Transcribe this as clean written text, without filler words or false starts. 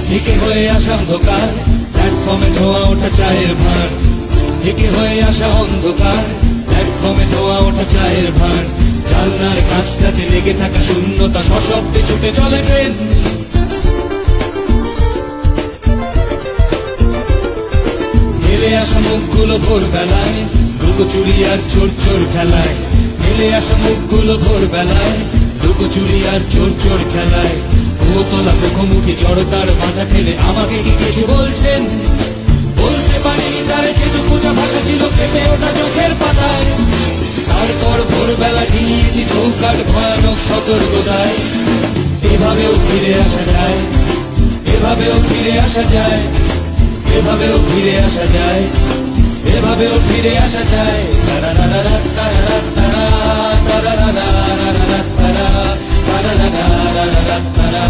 থেকে হয়ে আসা অন্ধকার, প্ল্যাটফর্মে ধোয়া ওঠা চায়ের ভার। থেকে হয়ে আসা অন্ধকার, প্ল্যাটফর্মে ধোয়া ওঠা চায়ের ভার। জানলার কাছটাতে লেগে থাকা শূন্যতা, সশব্দে ছুটে চলে ট্রেন। মেলে আসা মুখগুলো ভোরবেলায়, লুকোচুরি আর চোর চোর খেলায়। মেলে আসা মুখগুলো ভোরবেলায়, লুকোচুরি আর চোর চোর খেলায়। ভূতলা মুখোমুখি জড়তার বাধা ঠেলে আমাকে কি কিছু বলছেন? বলতে পারিনি তার যেটুকু যা ভাষা ছিল কেঁপে ওঠা চোখের পাতায়। তারপর ভোরবেলা নিয়েছি চৌকাট ভয়ানক সতর্কতায়। এভাবেও ফিরে আসা যায়, এভাবেও ফিরে আসা যায়, এভাবেও ফিরে আসা যায়, এভাবেও ফিরে আসা যায়। তারারারা তারারা তারা তারারারা তারা তারারারা তারা।